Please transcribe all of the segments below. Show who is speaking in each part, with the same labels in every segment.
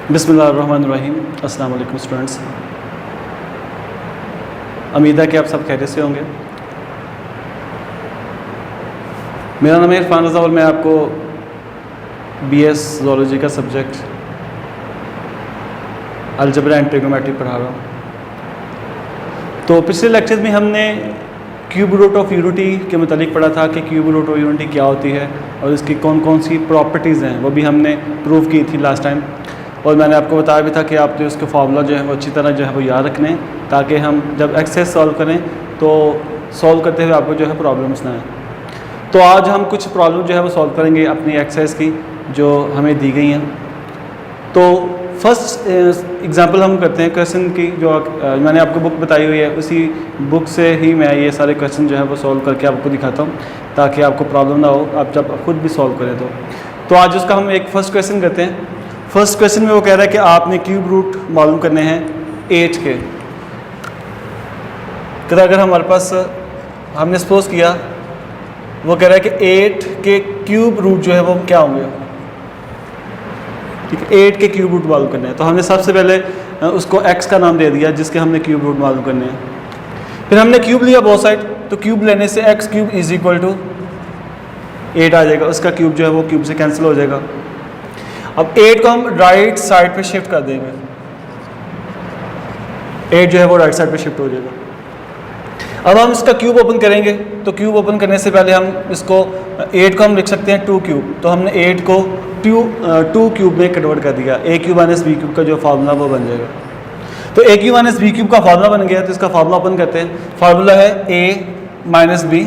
Speaker 1: बिस्मिल्लाहिर्रहमानिर्रहीम। अस्सलाम वालेकुम स्टूडेंट्स। उम्मीद है कि आप सब खैरियत से होंगे। मेरा नाम है इरफान रज़ा और मैं आपको BS ज़ूलॉजी का सब्जेक्ट अलजेब्रा एंड ट्रिग्नोमेट्री पढ़ा रहा हूँ। तो पिछले लेक्चर में हमने क्यूब रूट ऑफ यूनिटी के मुतालिक पढ़ा था कि क्यूब रूट ऑफ यूनिटी क्या होती है और इसकी कौन कौन सी प्रॉपर्टीज़ हैं, वो भी हमने प्रूव की थी लास्ट टाइम। और मैंने आपको बताया भी था कि आपने उसके फार्मूला जो है वो अच्छी तरह जो है वो याद रखने, ताकि हम जब एक्सरसाइज सॉल्व करें तो सॉल्व करते हुए आपको जो है प्रॉब्लम्स ना आए। तो आज हम कुछ प्रॉब्लम जो है वो सॉल्व करेंगे अपनी एक्सरसाइज की जो हमें दी गई हैं। तो फर्स्ट एग्जांपल हम करते हैं क्वेश्चन की, जो मैंने आपको बुक बताई हुई है, उसी बुक से ही मैं ये सारे क्वेश्चन जो है वो सॉल्व करके आपको दिखाता हूँ, ताकि आपको प्रॉब्लम ना हो आप जब खुद भी सॉल्व करें। तो आज उसका हम एक फ़र्स्ट क्वेश्चन करते हैं। फर्स्ट क्वेश्चन में वो कह रहा है कि आपने क्यूब रूट मालूम करने हैं 8 के। तो अगर हमारे पास हमने सपोज किया, वो कह रहा है कि 8 के क्यूब रूट जो है वो क्या होंगे, ठीक है। 8 के क्यूब रूट मालूम करने हैं, तो हमने सबसे पहले उसको x का नाम दे दिया जिसके हमने क्यूब रूट मालूम करने हैं। फिर हमने क्यूब लिया बोथ साइड, तो क्यूब लेने से x cube is equal to 8 आ जाएगा। उसका क्यूब जो है वो क्यूब से कैंसिल हो जाएगा। अब 8 को हम राइट साइड पे शिफ्ट कर देंगे, 8 जो है वो राइट साइड पे शिफ्ट हो जाएगा। अब हम इसका क्यूब ओपन करेंगे, तो क्यूब ओपन करने से पहले हम इसको 8 को हम लिख सकते हैं 2 क्यूब, तो हमने 8 को 2 क्यूब में कन्वर्ट कर दिया। a cube minus B cube का जो फार्मूला वो बन जाएगा। तो a cube minus B cube का फार्मूला बन गया, तो इसका फार्मूला ओपन करते हैं। फार्मूला है a minus B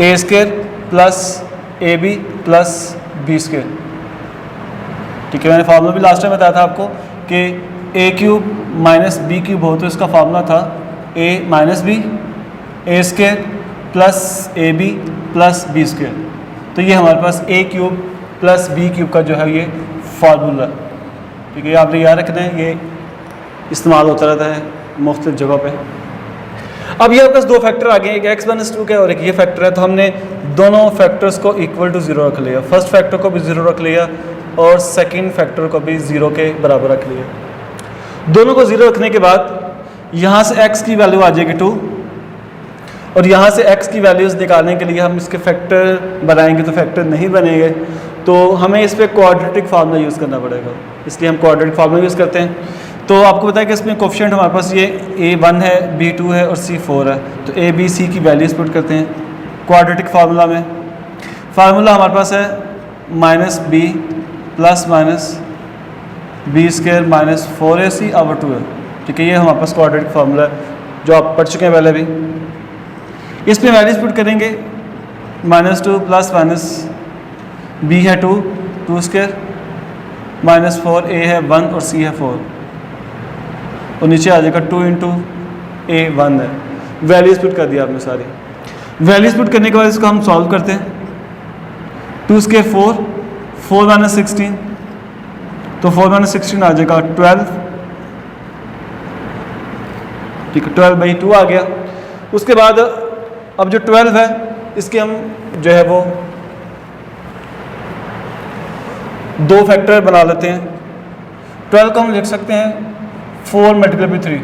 Speaker 1: A square plus A B plus B square, ठीक है। मैंने फार्मूला भी लास्ट टाइम बताया था आपको कि a cube minus B cube हो, तो इसका फार्मूला था a minus B A square plus A B plus B square. तो ये हमारे पास a cube plus B cube का जो है ये फार्मूला, ठीक है। ये आपने याद रखना है, ये इस्तेमाल होता रहता है मुख्तलिफ जगह पे। अब ये आपके पास दो फैक्टर आ गए, एक x माइनस 2 का और एक ये फैक्टर है, तो हमने दोनों फैक्टर्स को इक्वल टू 0 रख लिया। फर्स्ट फैक्टर को भी 0 रख लिया और सेकंड फैक्टर को भी 0 के बराबर रख लिया। दोनों को 0 रखने के बाद यहाँ से x की वैल्यू आ जाएगी 2, और यहाँ से x की वैल्यूज़ निकालने के लिए हम इसके फैक्टर बनाएंगे तो फैक्टर नहीं बनेंगे, तो हमें इस पर क्वाड्रेटिक फार्मूला यूज़ करना पड़ेगा। इसलिए हम क्वाड्रेटिक फार्मूला यूज़ करते हैं। तो आपको पता है कि इसमें कोफिशिएंट हमारे पास ये a1 है, b2 है और c4 है, तो a b c की वैल्यूज़ पुट करते हैं क्वाड्रेटिक फार्मूला में। फार्मूला हमारे पास है minus B plus minus B square minus 4ac over 2 है, ठीक है। ये हमारे पास क्वाड्रेटिक फार्मूला है जो आप पढ़ चुके हैं पहले भी। इसमें वैल्यूज पुट करेंगे, -2 प्लस माइनस बी है 2 स्क्वायर माइनस 4a है 1 और c है 4, और नीचे आ जाएगा 2 इंटू a 1 है। वैल्यूज पुट कर दिया आपने सारी। वैल्यूज पुट करने के बाद इसको हम सॉल्व करते हैं। 2 स्क्वायर 4 माइनस 16, तो 4 माइनस 16 आ जाएगा 12, ठीक है। 12/2 आ गया। उसके बाद अब जो 12 है इसके हम जो है वो दो फैक्टर बना लेते हैं। 12 को हम लिख सकते हैं 4 मल्टीप्लाई बाई 3,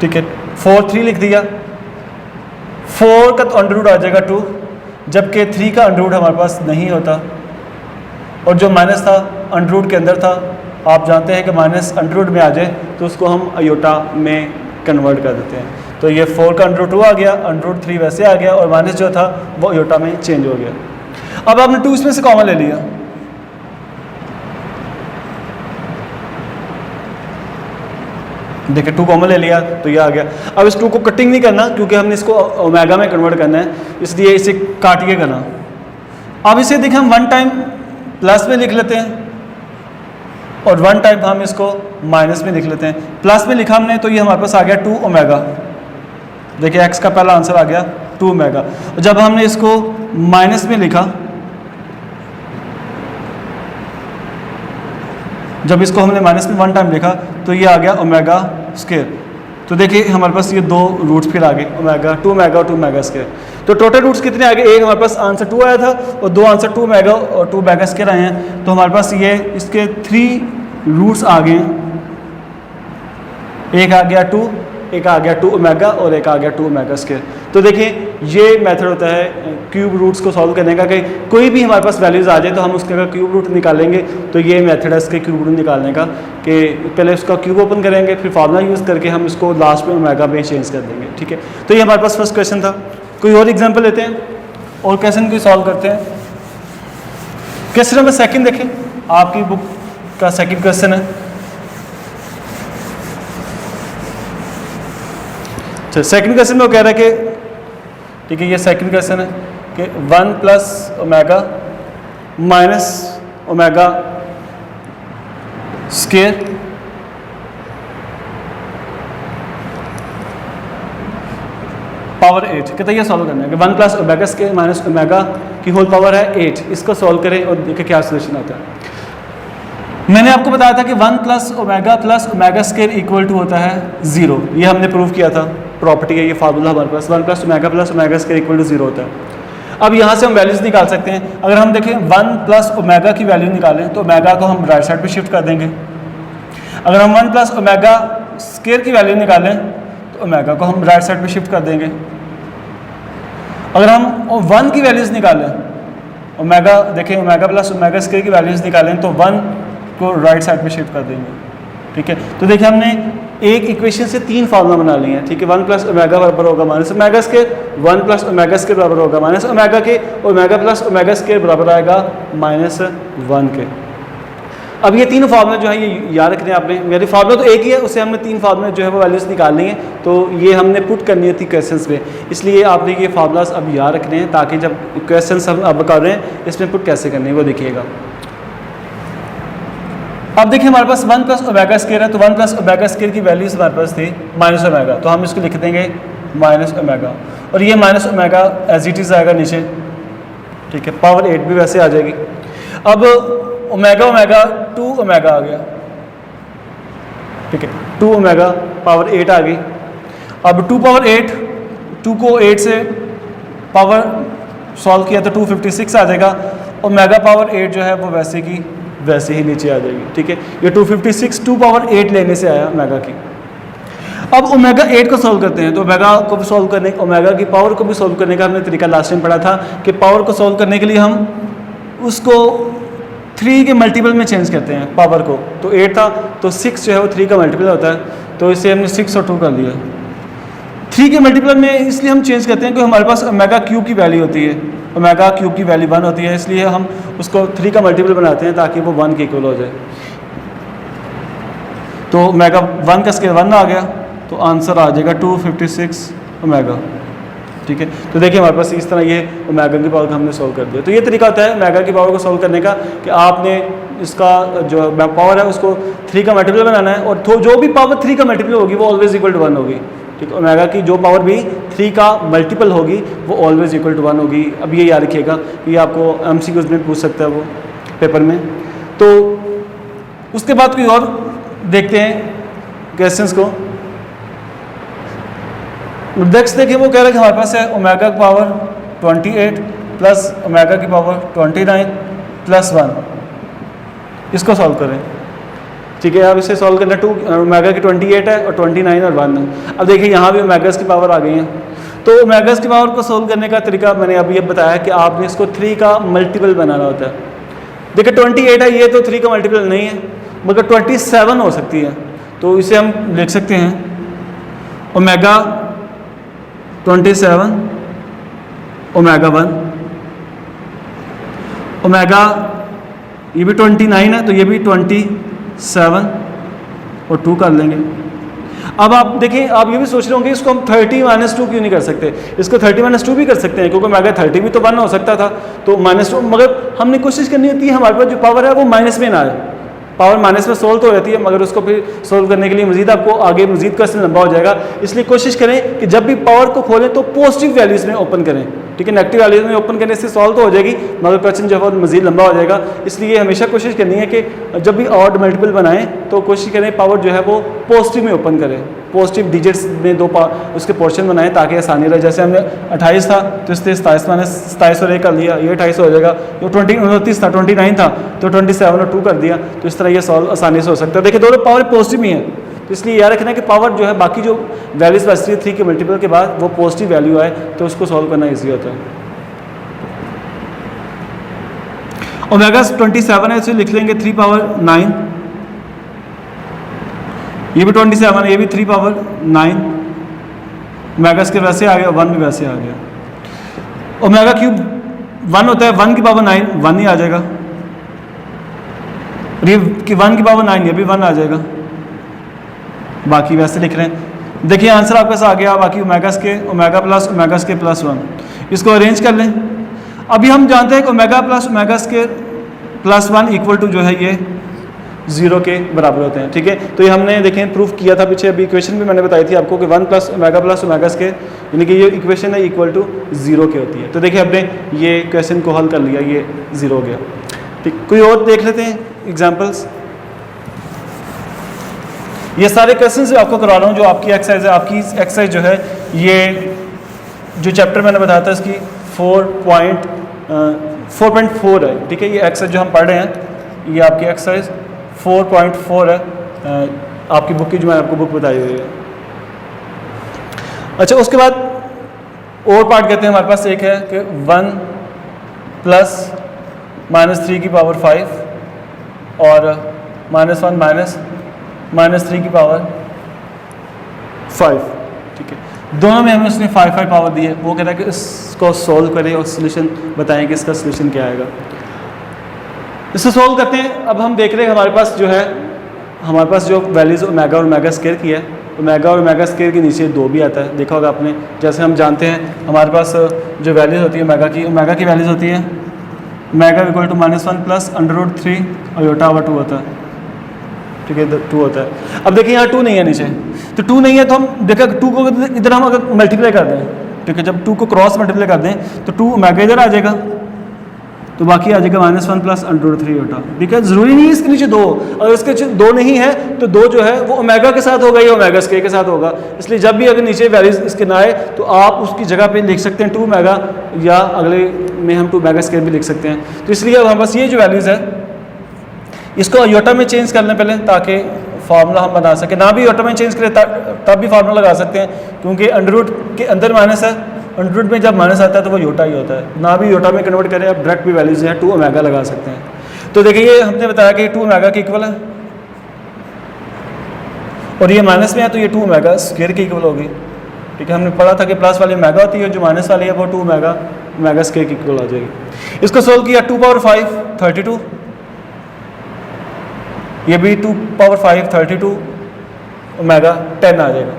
Speaker 1: ठीक है। 4 3 लिख दिया। 4 का तो अंडर रूट आ जाएगा 2, जबकि 3 का अंडर रूट हमारे पास नहीं होता, और जो माइनस था अंडर रूट के अंदर था। आप जानते हैं कि माइनस अंडर रूट में आ जाए तो उसको हम अयोटा में कन्वर्ट कर देते हैं। तो ये 4 का अंडर रूट 2 आ गया, अंडर रूट 3 वैसे आ गया, और माइनस जो था वो अयोटा में चेंज हो गया। अब आपने 2 इसमें से कॉमन ले लिया, देखिए 2 कॉमन ले लिया तो ये आ गया। अब इस 2 को कटिंग नहीं करना क्योंकि हमने इसको ओमेगा में कन्वर्ट करना है, इसलिए इसे काटिए करना। अब इसे देखिए हम 1 टाइम प्लस में लिख लेते हैं और 1 टाइम हम इसको माइनस में लिख लेते हैं। प्लस में लिखा हमने तो ये हमारे पास आ गया 2 ओमेगा। देखिए x का पहला आंसर आ गया 2 ओमेगा। जब हमने इसको माइनस में लिखा, जब इसको हमने माइनस में 1 टाइम लिखा तो ये आ गया ओमेगा स्क्वायर। तो देखिए हमारे पास ये दो रूट्स फिर आ गए, ओमेगा, 2 ओमेगा और 2 ओमेगा स्क्वायर। तो टोटल रूट्स कितने आ गए? एक हमारे पास आंसर 2 आया था और दो आंसर 2 ओमेगा और 2 ओमेगा स्क्वायर आए हैं। तो हमारे पास ये इसके 3 रूट्स आ गए हैं। एक आ गया 2, एक आ गया 2 ओमेगा और एक आ गया 2 ओमेगा स्क्वायर। तो देखिए ये मेथड होता है क्यूब रूट्स को सॉल्व करने का, कि कोई भी हमारे पास वैल्यूज़ आ जाए तो हम उसका अगर क्यूब रूट निकालेंगे तो ये मेथड है इसके क्यूब रूट निकालने का, कि पहले उसका क्यूब ओपन करेंगे, फिर फार्मूला यूज़ करके हम इसको लास्ट में ओमेगा में चेंज कर देंगे। ठीक है, तो ये हमारे पास फर्स्ट क्वेश्चन था। कोई और एग्जाम्पल लेते हैं और क्वेश्चन को सॉल्व करते हैं। क्वेश्चन नंबर सेकेंड देखें, आपकी बुक का सेकेंड क्वेश्चन है। सेकंड क्वेश्चन में वो कह रहा है कि ठीक है, ये सेकंड क्वेश्चन है कि 1 plus omega minus omega square power 8 कहता है ये सॉल्व करना है कि 1 plus omega square minus omega की होल पावर है 8, इसको सॉल्व करें और देखें क्या सोल्यूशन आता है। मैंने आपको बताया था कि 1 plus omega square equal to होता है 0, ये हमने प्रूव किया था, प्रॉपर्टी है, ये फार्मूला हमारे पास 1 plus omega square equal to 0 होता है। अब यहाँ से हम वैल्यूज निकाल सकते हैं। अगर हम देखें 1 प्लस ओमेगा की वैल्यू निकालें तो ओमेगा को हम राइट साइड पे शिफ्ट कर देंगे। अगर हम 1 प्लस ओमेगा स्क्वायर की वैल्यू निकालें तो ओमेगा को हम राइट साइड पे शिफ्ट कर देंगे। अगर हम 1 की वैल्यूज निकालें, ओमेगा देखें ओमेगा प्लस ओमेगा स्क्वायर की वैल्यूज निकालें तो 1 को राइट साइड पे शिफ्ट कर देंगे। ठीक है, तो देखिए हमने एक इक्वेशन से 3 फार्मूला बना लिए हैं। ठीक है, 1 प्लस ओमेगा बराबर होगा minus omega square, 1 plus omega square बराबर होगा माइनस ओमेगा के, ओमेगा प्लस ओमेगा स्क्वायर बराबर आएगा -1 के। अब ये 3 फार्मूला जो है ये याद रखने आपने, मेरी फार्मूला तो एक ही है, उससे हमने 3 फार्मूला जो है वो वैल्यूज निकालनी है, तो ये हमने पुट करनी थी क्वेश्चंस में, इसलिए आपने ये फार्मूलाज अब याद रखने हैं ताकि जब क्वेश्चंस हम अब कर रहे हैं इसमें पुट कैसे करनी है वो देखिएगा। अब देखिए हमारे पास 1 प्लस ओमेगा स्क्वायर है, तो 1 प्लस ओमेगा स्क्वायर की वैल्यूज हमारे पास थी माइनस ओमेगा, तो हम इसको लिख देंगे माइनस ओमेगा और ये minus omega as it is आएगा नीचे। ठीक है, पावर 8 भी वैसे आ जाएगी। अब ओमेगा ओमेगा 2 ओमेगा आ गया। ठीक है, 2 ओमेगा पावर 8 आ गई। अब 2 पावर 8, 2 को 8 से पावर सॉल्व किया तो 256 आ जाएगा। ओमेगा पावर 8 जो है वो वैसे की वैसे ही नीचे आ जाएगी। ठीक है, ये 256 2 पावर 8 लेने से आया ओमेगा की। अब ओमेगा 8 को सॉल्व करते हैं, तो ओमेगा को भी सॉल्व करने, ओमेगा की पावर को भी सॉल्व करने का हमने तरीका लास्ट टाइम पढ़ा था कि पावर को सॉल्व करने के लिए हम उसको 3 के मल्टीपल में चेंज करते हैं पावर को। तो 8 था तो 6 जो है वो 3 का मल्टीपल होता है, तो इसे हमने 6 और 2 कर लिया। 3 के मल्टीपल में इसलिए हम चेंज करते हैं कि हमारे पास ओमेगा क्यूब की वैल्यू होती है, ओमेगा क्यूब की वैल्यू 1 होती है, इसलिए हम उसको 3 का मल्टीपल बनाते हैं ताकि वो 1 के इक्वल हो जाए। तो ओमेगा 1 का स्क्वायर 1 आ गया, तो आंसर आ जाएगा 256 ओमेगा। ठीक है, तो देखिए हमारे पास इस तरह ये ओमेगा की पावर को हमने सॉल्व कर दिया। तो ये तरीका होता है ओमेगा की पावर को सॉल्व करने का कि आपने इसका जो पावर है उसको 3 का मल्टीपल बनाना है, और जो भी पावर 3 का मल्टीपल होगी वो ऑलवेज इक्वल टू 1 होगी। ठीक है, ओमेगा की जो पावर भी 3 का मल्टीपल होगी वो ऑलवेज इक्वल टू 1 होगी। अब ये याद रखिएगा कि आपको MCQs में पूछ सकता है वो पेपर में। तो उसके बाद कोई और देखते हैं क्वेश्चंस को। नेक्स्ट देखिए वो कह रहा है कि हमारे पास है ओमेगा की पावर 28 प्लस ओमेगा की पावर 29 प्लस 1, इसको सॉल्व करें। ठीक है, अब इसे सॉल्व करना, 2 ओमेगा की 28 है और 29 और 1 है। अब देखिए यहाँ भी ओमेगास की पावर आ गई है, तो ओमेगास की पावर को सॉल्व करने का तरीका मैंने अभी ये बताया कि आपने इसको 3 का मल्टीपल बनाना होता है। देखिए 28 है, ये तो 3 का मल्टीपल नहीं है, मगर 27 हो सकती है, तो इसे हम लिख सकते हैं ओमेगा 27 ओमेगा 1, ओमेगा ये भी 29 है तो ये भी 27 और 2 कर लेंगे। अब आप देखें, आप ये भी सोच रहे होंगे इसको हम 30 - 2 क्यों नहीं कर सकते, इसको 30 - 2 भी कर सकते हैं, क्योंकि ओमेगा 30 भी तो 1 हो सकता था, तो -2, मगर हमने कोशिश करनी होती है हमारे पास जो पावर है वो माइनस में ना आए। पावर माइनस में सोल्व तो हो जाती है, मगर उसको फिर सोल्व करने के लिए मजीद आपको आगे मजीद क्वेश्चन लंबा हो जाएगा। इसलिए कोशिश करें कि जब भी पावर को खोलें तो पॉजिटिव वैल्यूज़ में ओपन करें, ठीक है। नेगेटिव वैल्यूज़ में ओपन करने से सॉल्व तो हो जाएगी, मगर क्वेश्चन जो है वो मजीद लंबा हो जाएगा। इसलिए हमेशा कोशिश करनी है कि जब भी ऑड मल्टीपल बनाएं तो कोशिश करें पावर जो है वो पॉजिटिव में ओपन करें, पॉजिटिव डिजिट्स में उसके पोर्शन बनाएं ताकि आसानी रहे। जैसे हमने 28 था तो इससे 27 और 1 कर लिया, ये 28 हो जाएगा। ये 29 था, 29 था तो 27 और 2 कर दिया, तो इस तरह ये सॉल्व आसानी से हो सकता है। देखिए दोनों पावर पॉजिटिव ही है, तो इसलिए याद रखना कि पावर जो है बाकी जो वैल्यूज बचती है 3 के मल्टीपल के बाद वो पॉजिटिव वैल्यू आए तो उसको सॉल्व करना ईजी होता है। ओमेगा 27 है, इसे लिख लेंगे 3 पावर 9, ये भी 27 है, ये भी 3 पावर 9। ओमेगा के वैसे आ गया, 1 भी वैसे आ गया। ओमेगा क्यूब 1 होता है, 1 की पावर 9 1 ही आ जाएगा, और ये 1 की पावर 9 ये भी 1 आ जाएगा। बाकी वैसे लिख रहे हैं। देखिए आंसर आपके पास आ गया। बाकी ओमेगा के प्लस 1, इसको अरेंज कर लें। अभी हम जानते हैं कि ओमेगा के प्लस 1 इक्वल टू जो है ये 0 के बराबर होते हैं, ठीक है। तो ये हमने देखें प्रूफ किया था पीछे, अभी इक्वेशन भी मैंने बताई थी आपको कि 1 प्लस ओमेगा के यानी कि ये इक्वेशन है इक्वल टू 0 के होती है। तो देखिए हमने ये क्वेश्चन को हल कर लिया, ये 0 हो गया, ठीक। कोई और देख लेते हैं एग्जाम्पल्स। ये सारे क्वेश्चन जो आपको करवा रहा हूँ, जो आपकी एक्सरसाइज है, आपकी एक्सरसाइज जो है ये जो चैप्टर मैंने बताया था इसकी 4.4 है, ठीक है। ये एक्सरसाइज जो हम पढ़ रहे हैं ये आपकी एक्सरसाइज 4.4 है, आपकी बुक की जो मैंने आपको बुक बताई हुई है। अच्छा, उसके बाद और पार्ट कहते हैं हमारे पास एक है कि 1 प्लस -3 की पावर 5 और -1 माइनस 3 की पावर 5, ठीक है। दोनों में हमें उसने 5 पावर दी है। वो कह रहा है कि इसको सॉल्व करें और सोल्यूशन बताएं कि इसका सोल्यूशन क्या आएगा। इसको सॉल्व करते हैं। अब हम देख रहे हैं हमारे पास जो है, हमारे पास जो वैल्यूज़ ओमेगा और ओमेगा स्क्वायर की है, ओमेगा और ओमेगा स्क्वायर के नीचे 2 भी आता है, देखा होगा आपने। जैसे हम जानते हैं हमारे पास जो वैल्यूज़ होती है ओमेगा की वैल्यूज़ होती है ओमेगा इक्वल टू -1 प्लस √3 और योटा ओवर 2 होता है, ठीक है, 2 होता है। अब देखिए यहाँ 2 नहीं है नीचे, तो 2 नहीं है तो हम देखा 2 को इधर हम अगर मल्टीप्लाई कर दें, ठीक है, जब 2 को क्रॉस मल्टीप्लाई कर दें तो 2 ओमेगा इधर आ जाएगा, तो बाकी आ जाएगा -1 प्लस √3 होता, ठीक है। ज़रूरी नहीं है इसके नीचे 2, अगर इसके नीचे 2 नहीं है तो 2 जो है वो ओमेगा के साथ होगा या ओमेगा स्क्वायर के साथ होगा। इसलिए जब भी अगर नीचे वैल्यूज इसके ना आए तो आप उसकी जगह पे लिख सकते हैं 2 ओमेगा, या अगले में हम 2 ओमेगा स्क्वायर भी लिख सकते हैं। तो इसलिए अब हमारे पास ये जो वैल्यूज़ है इसको योटा में चेंज कर लें पहले, ताकि फार्मूला हम बना सकें। ना भी योटा में चेंज करें तब भी फार्मूला लगा सकते हैं, क्योंकि अंडर के अंदर माइनस है, अंडर में जब माइनस आता है तो वो योटा ही होता है। ना भी योटा में कन्वर्ट करें, आप डायरेक्ट भी वैल्यूज है 2 ओमेगा लगा सकते हैं। तो देखिए ये हमने बताया कि 2 ओमेगा के इक्वल है, और ये माइनस में है तो ये 2 ओमेगा स्क्वायर के इक्वल होगी, ठीक है। हमने पढ़ा था कि प्लस वाली ओमेगा होती है, जो माइनस वाली है वो 2 ओमेगा स्क्वायर के इक्वल आ जाएगी। इसको सोल्व किया 2 पावर 5 32, ये भी 2 पावर 5 32 ओमेगा 10 आ जाएगा,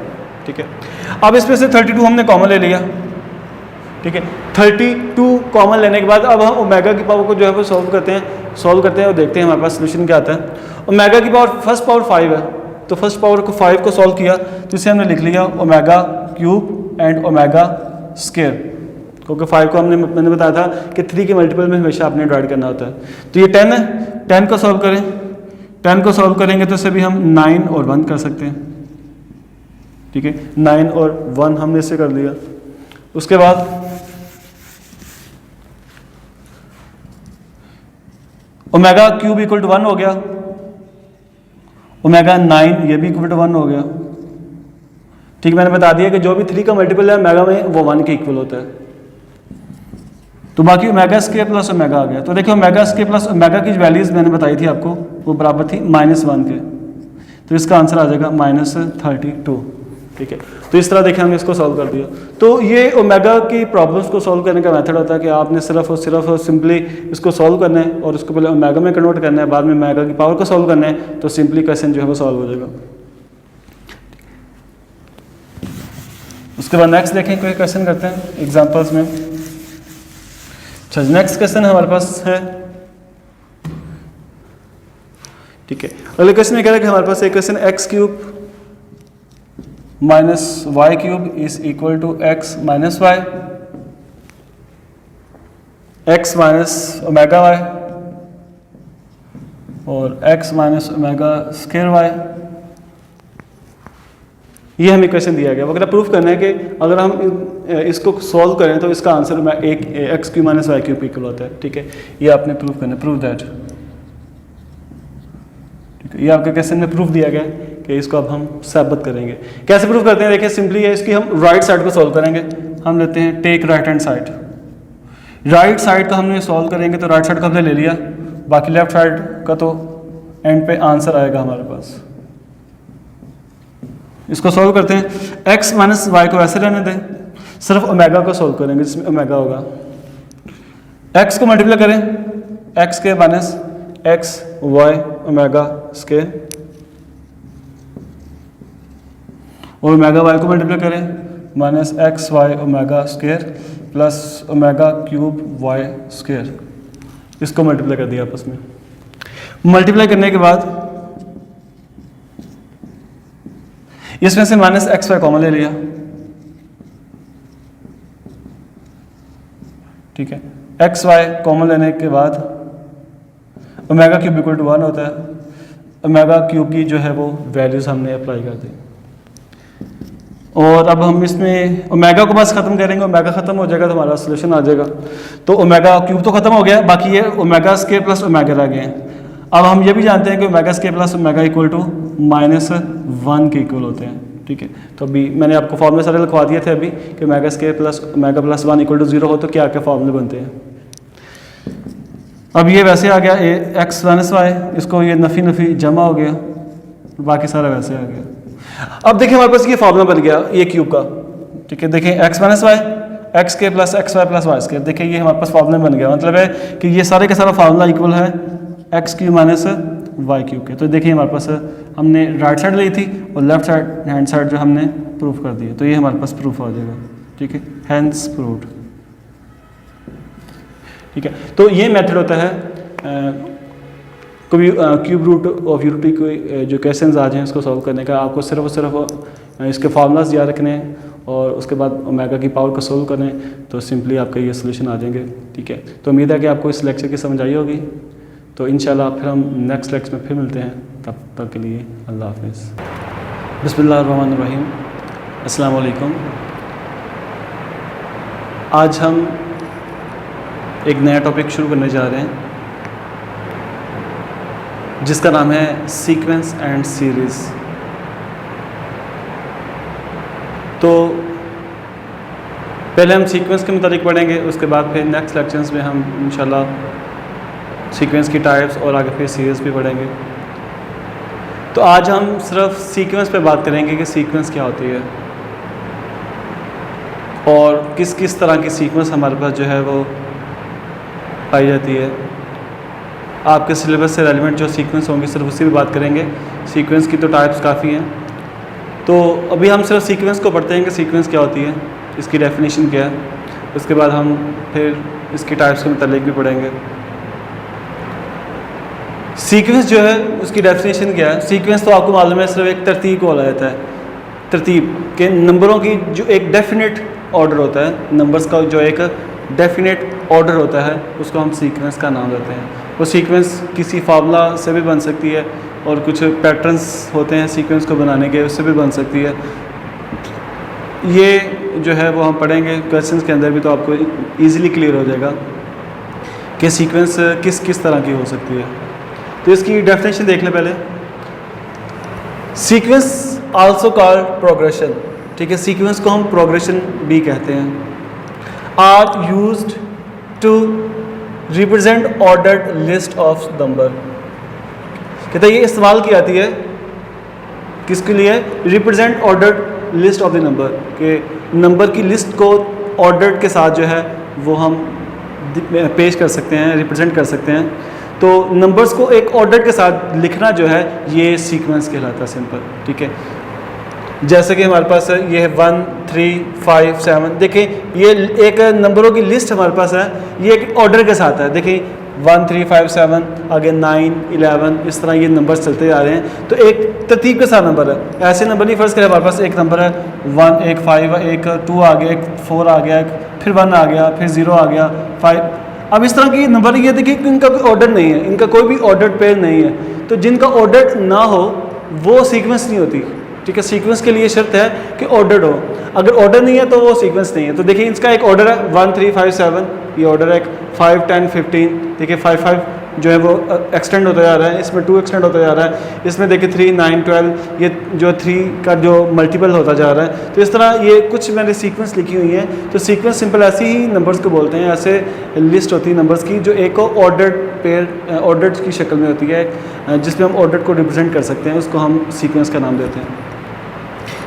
Speaker 1: ठीक है। अब इसमें से 32 हमने कॉमन ले लिया, ठीक है। 32 कॉमन लेने के बाद अब हम ओमेगा की पावर को जो है वो सॉल्व करते हैं और देखते हैं हमारे पास सोल्यूशन क्या आता है। ओमेगा की पावर फर्स्ट पावर 5 है, तो फर्स्ट पावर को 5 को सॉल्व किया तो इसे हमने लिख लिया omega cube and omega square, क्योंकि 5 को मैंने बताया था कि 3 के मल्टीपल में हमेशा आपने डिवाइड करना होता है। तो ये 10 है, 10 को सॉल्व करें, 10 को सॉल्व करेंगे तो इसे भी हम 9 और 1 कर सकते हैं, ठीक है। 9 और 1 हमने इसे कर लिया। उसके बाद ओमेगा क्यूब इक्वल टू 1 हो गया, ओमेगा 9 ये भी इक्वल टू 1 हो गया, ठीक। मैंने बता दिया कि जो भी 3 का मल्टीपल है ओमेगा में वो 1 के इक्वल होता है। तो बाकी ओमेगा स्क्वायर प्लस ओमेगा आ गया। तो देखिए ओमेगा स्क्वायर प्लस ओमेगा की वैल्यूज मैंने बताई थी आपको, वो बराबर थी -1 के, तो इसका आंसर आ जाएगा -32, ठीक है। तो इस तरह देखें हमने इसको सॉल्व कर दिया। तो ये ओमेगा की प्रॉब्लम्स को सॉल्व करने का मेथड होता है कि आपने सिर्फ और सिंपली इसको सॉल्व करना है और उसको पहले ओमेगा में कन्वर्ट करना है, बाद में ओमेगा की पावर को सॉल्व करना है, तो सिंपली क्वेश्चन जो है वो सॉल्व हो जाएगा। उसके बाद नेक्स्ट देखें, कोई क्वेश्चन करते हैं एग्जाम्पल्स में। अच्छा, नेक्स्ट क्वेश्चन हमारे पास है ठीक है। अगले क्वेश्चन में कह रहा है कि हमारे पास एक question x cube minus Y cube is equal to x minus y, x minus omega y और x minus omega square y, ये हमें क्वेश्चन दिया गया। अगर प्रूफ करना है कि अगर हम इसको सॉल्व करें तो इसका आंसर एक X Q minus Y cube equal होता है। ठीक है, ये आपने प्रूफ करना है, प्रूव दैट। ठीक है, ये आपके क्वेश्चन में प्रूफ दिया गया है कि इसको अब हम साबित करेंगे। कैसे प्रूफ करते हैं? देखिए सिंपली है, इसकी हम राइट साइड को सॉल्व करेंगे। हम लेते हैं take right hand side, right side का हमने सॉल्व करेंगे तो राइट साइड का हमने ले लिया, बाकी लेफ्ट साइड का तो एंड पे आंसर आएगा हमारे पास। इसको सॉल्व करते हैं। x माइनस वाई को ऐसे रहने दें, सिर्फ ओमेगा को सॉल्व करेंगे जिसमें ओमेगा होगा। x को मल्टीप्लाई करें, x के minus x y omega square, और ओमेगा वाई को मल्टीप्लाई करें minus x y omega square plus omega cube y square, इसको मल्टीप्लाई कर दिया आपस में। मल्टीप्लाई करने के बाद इसमें से माइनस एक्स वाई कॉमन ले लिया। ठीक है, एक्स वाई कॉमन लेने के बाद ओमेगा क्यूब इक्वल टू 1 होता है। ओमेगा क्यूब की जो है वो वैल्यूज हमने अप्लाई कर दी, और अब हम इसमें ओमेगा को बस खत्म करेंगे। ओमेगा खत्म हो जाएगा तो हमारा सोल्यूशन आ जाएगा। तो ओमेगा क्यूब तो खत्म हो गया, बाकी ये ओमेगा स्क्वायर प्लस ओमेगा रह गए हैं। अब हम ये भी जानते हैं कि omega square plus omega equal to -1 के इक्वल होते हैं। ठीक है, तो अभी मैंने आपको फॉर्मूले सारे लिखवा दिए थे अभी कि omega square plus omega plus 1 equal to 0 हो तो क्या क्या फॉर्मूले बनते हैं। अब ये वैसे आ गया एक्स माइनस वाई, इसको ये नफ़ी नफ़ी जमा हो गया, बाकी सारा वैसे आ गया। अब देखिए हमारे पास ये फॉर्मूला बन गया ये क्यूब का। ठीक है, देखिए एक्स माइनस वाई एक्स के plus x y plus y square, देखिए ये हमारे पास फॉर्मूला बन गया। मतलब है कि ये सारे का सारा फॉर्मूला इक्वल है x cube minus Y cube के। तो देखिए हमारे पास हमने राइट साइड ली थी और लेफ्ट साइड हैंड साइड जो हमने प्रूफ कर दिया, तो ये हमारे पास प्रूफ आ जाएगा। ठीक है, हैंस प्रूव्ड। ठीक है, तो ये मेथड होता है कोई क्यूब रूट ऑफ यूनिटी कोई जो क्वेश्चंस आ जाएं उसको सॉल्व करने का। आपको सिर्फ और सिर्फ इसके फार्मूलाज याद रखने हैं और उसके बाद ओमेगा की पावर को सोल्व करने, तो सिंपली आपका ये सोल्यूशन आ जाएंगे। ठीक है, तो उम्मीद है कि आपको इस लेक्चर की समझ आई होगी। तो इंशाल्लाह फिर हम नेक्स्ट लेक्चर में फिर मिलते हैं, तब तक के लिए अल्लाह हाफिज़। बिस्मिल्लाहिर्रहमानिर्रहीम, अस्सलाम वालेकुम। आज हम एक नया टॉपिक शुरू करने जा रहे हैं जिसका नाम है सीक्वेंस एंड सीरीज़। तो पहले हम सीक्वेंस के मुताबिक पढ़ेंगे, उसके बाद फिर नेक्स्ट लेक्चर्स में हम इंशाल्लाह सीक्वेंस की टाइप्स और आगे फिर सीरीज़ भी पढ़ेंगे। तो आज हम सिर्फ सीक्वेंस पे बात करेंगे कि सीक्वेंस क्या होती है और किस किस तरह की सीक्वेंस हमारे पास जो है वो पाई जाती है। आपके सिलेबस से रेलिवेंट जो सीक्वेंस होंगे सिर्फ उसी पे बात करेंगे। सीक्वेंस की तो टाइप्स काफ़ी हैं, तो अभी हम सिर्फ सीक्वेंस को पढ़ते हैं कि सीक्वेंस क्या होती है, इसकी डेफिनेशन क्या है। उसके बाद हम फिर इसकी टाइप्स के मुताबिक भी पढ़ेंगे। सीक्वेंस जो है उसकी डेफिनेशन क्या है? सीक्वेंस तो आपको मालूम है सिर्फ एक तरतीब को बोला जाता है। तरतीब के नंबरों की जो एक डेफिनेट ऑर्डर होता है, नंबर्स का जो एक डेफिनेट ऑर्डर होता है उसको हम सीक्वेंस का नाम देते हैं। वो सीक्वेंस किसी फार्मूला से भी बन सकती है और कुछ पैटर्न्स होते हैं सीक्वेंस को बनाने के, उससे भी बन सकती है। ये जो है वो हम पढ़ेंगे क्वेश्चंस के अंदर भी, तो आपको इजीली क्लियर हो जाएगा कि सीक्वेंस किस किस तरह की हो सकती है। तो इसकी डेफिनेशन देख लें पहले। Sequence also called progression. ठीक है, सीक्वेंस को हम प्रोग्रेशन भी कहते हैं। Are used to represent ordered list of number. कहते हैं ये इस्तेमाल की जाती है किसके लिए? Represent ordered list of the number, के नंबर की लिस्ट को ऑर्डर्ड के साथ जो है वो हम पेश कर सकते हैं, रिप्रेजेंट कर सकते हैं। तो नंबर्स को एक ऑर्डर के साथ लिखना जो है ये सीक्वेंस कहलाता है, सिंपल। ठीक है, जैसे कि हमारे पास है ये है 1 3 5 7। देखिए ये एक नंबरों की लिस्ट हमारे पास है, ये एक ऑर्डर के साथ है। देखिए 1 3 5 7, आगे 9 11, इस तरह ये नंबर्स चलते जा रहे हैं। तो एक तरतीब के साथ नंबर है, ऐसे नंबर नहीं। फ़र्ज़ करें हमारे पास एक नंबर है 1, एक 5, एक 2 आ गया, एक 4 आ गया, फिर 1 आ गया, फिर 0 आ गया, 5। अब इस तरह के नंबर ये देखिए कि इनका कोई ऑर्डर नहीं है, इनका कोई भी ऑर्डर पेयर नहीं है। तो जिनका ऑर्डर ना हो वो सीक्वेंस नहीं होती, ठीक है। सीक्वेंस के लिए शर्त है कि ऑर्डर हो, अगर ऑर्डर नहीं है तो वो सीक्वेंस नहीं है। तो देखिए इसका एक ऑर्डर है 1 3 5 7, ये ऑर्डर है 5 10 15, देखिए 5 5 जो है वो एक्सटेंड होता जा रहा है, इसमें 2 एक्सटेंड होता जा रहा है, इसमें देखिए 3 9 12, ये जो 3 का जो मल्टीपल होता जा रहा है। तो इस तरह ये कुछ मैंने सीक्वेंस लिखी हुई है। तो सीक्वेंस सिंपल ऐसे ही नंबर्स को बोलते हैं, ऐसे लिस्ट होती है नंबर्स की जो एक को ऑर्डर्ड पेयर ऑर्डर्ड की शक्ल में होती है, जिसमें हम ऑर्डर को रिप्रेजेंट कर सकते हैं, उसको हम सीक्वेंस का नाम देते हैं,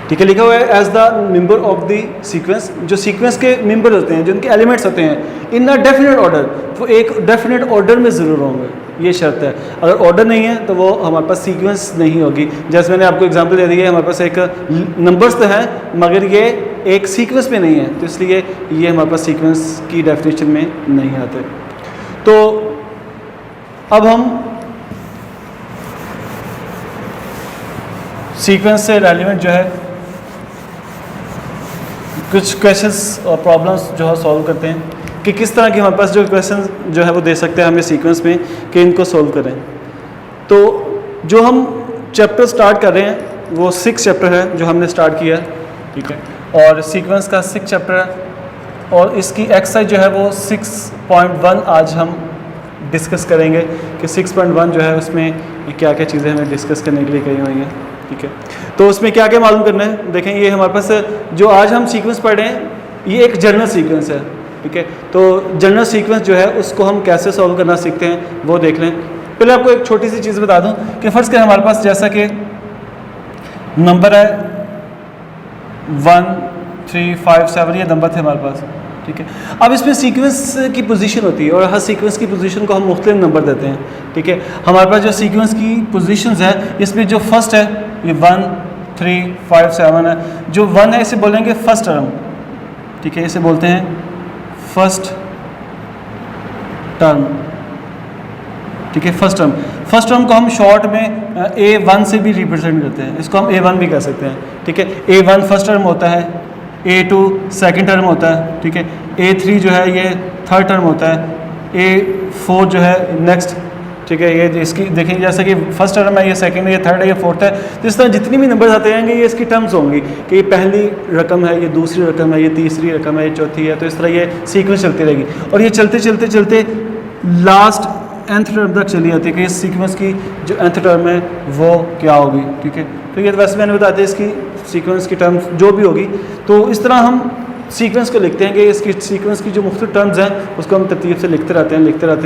Speaker 1: ठीक है। लिखा हुआ है as the member of the sequence. जो सीक्वेंस के मेंबर होते हैं, जो उनके एलिमेंट्स होते हैं, इन अ डेफिनेट ऑर्डर, वो एक डेफिनेट ऑर्डर में ज़रूर होंगे, ये शर्त है। अगर ऑर्डर नहीं है तो वो हमारे पास सीक्वेंस नहीं होगी। जैसे मैंने आपको एग्जांपल दे दी है, हमारे पास एक नंबर्स तो है मगर ये एक सीक्वेंस में नहीं है, तो इसलिए ये हमारे पास सीक्वेंस की डेफिनेशन में नहीं आते। तो अब हम सीक्वेंस से रेलिवेंट जो है कुछ क्वेश्चंस और प्रॉब्लम्स जो है सॉल्व करते हैं कि किस तरह के हमारे पास जो क्वेश्चन जो है वो दे सकते हैं हमें सीक्वेंस में कि इनको सॉल्व करें। तो जो हम चैप्टर स्टार्ट कर रहे हैं वो 6 चैप्टर है जो हमने स्टार्ट किया है, ठीक है। और सीक्वेंस का 6 चैप्टर है और इसकी एक्सरसाइज जो है वो 6.1 आज हम डिस्कस करेंगे कि 6.1 जो है उसमें क्या क्या चीज़ें हमें डिस्कस करने के लिए कही हुई हैं, ठीक है। तो उसमें क्या क्या मालूम करना है, देखें ये हमारे पास जो आज हम सीक्वेंस पढ़ रहे हैं ये एक जनरल सीक्वेंस है, ठीक है। तो जनरल सीक्वेंस जो है उसको हम कैसे सॉल्व करना सीखते हैं वो देख लें। पहले आपको एक छोटी सी चीज़ बता दूं कि फ़र्ज़ करें हमारे पास जैसा कि नंबर है 1 3 5 7, ये नंबर थे हमारे पास, ठीक है। अब इसमें सीक्वेंस की पोजीशन होती है और हर सीक्वेंस की पोजीशन को हम मुख्तलिफ नंबर देते हैं, ठीक है। हमारे पास जो सीक्वेंस की पोजीशंस है इसमें जो फर्स्ट है ये 1 3 5 7 है। जो 1 है इसे बोलेंगे फर्स्ट टर्म, ठीक है, इसे बोलते हैं फर्स्ट टर्म, ठीक है। फर्स्ट टर्म को हम शॉर्ट में A1 से भी रिप्रेजेंट करते हैं, इसको हम A1 भी कह सकते हैं, ठीक है। A1 फर्स्ट टर्म होता है, A2 सेकंड टर्म होता है, ठीक है। A3 जो है ये थर्ड टर्म होता है, A4 जो है नेक्स्ट, ठीक है। ये इसकी देखिए जैसे कि फर्स्ट टर्म है, ये सेकंड है, ये थर्ड है, ये फोर्थ है। तो इस तरह जितनी भी नंबर आते रहेंगे ये इसकी टर्म्स होंगी कि ये पहली रकम है, ये दूसरी रकम है, ये तीसरी रकम है, ये चौथी है। तो इस तरह ये सीक्वेंस चलती रहेगी और ये चलते चलते चलते लास्ट nth टर्म तक चली जाती है कि इस सीक्वेंस की जो nth टर्म है वो क्या होगी, ठीक है। तो ये वैसे मैंने बताया था इसकी सीक्वेंस की टर्म्स जो भी होगी। तो इस तरह हम सीक्वेंस को लिखते हैं कि इसकी सीक्वेंस की जो मुख्तलिफ टर्म्स हैं उसको हम तरतीब से लिखते रहते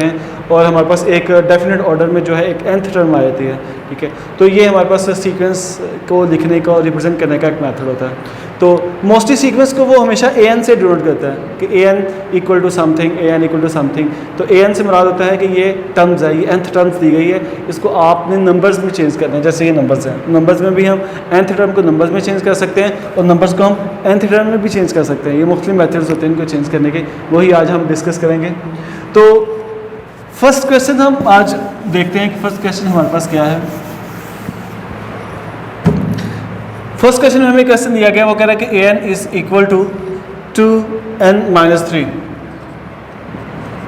Speaker 1: हैं और हमारे पास एक डेफिनेट ऑर्डर में जो है एक nth टर्म आ जाती है, ठीक है। तो ये हमारे पास सीक्वेंस को लिखने का और रिप्रेजेंट करने का एक मेथड होता है। तो मोस्टली सीक्वेंस को वो हमेशा an से डिनोट करता है कि an इक्वल टू समथिंग। तो an से मुराद होता है कि ये टर्म्स है, ये nth टर्म्स दी गई है, इसको आपने नंबर्स में चेंज करना है। जैसे ये नंबर्स हैं, नंबर्स में भी हम nth टर्म को नंबर्स में चेंज कर सकते हैं और नंबर्स को हम nth टर्म में भी चेंज कर सकते हैं। ये मुख्तलिफ मेथड्स होते हैं इनको चेंज करने के, वही आज हम डिस्कस करेंगे। तो फर्स्ट क्वेश्चन हम आज देखते हैं कि फर्स्ट क्वेश्चन हमारे पास क्या है। फर्स्ट क्वेश्चन में हमें क्वेश्चन दिया गया, वो कह रहा है कि an is equal to 2n-3।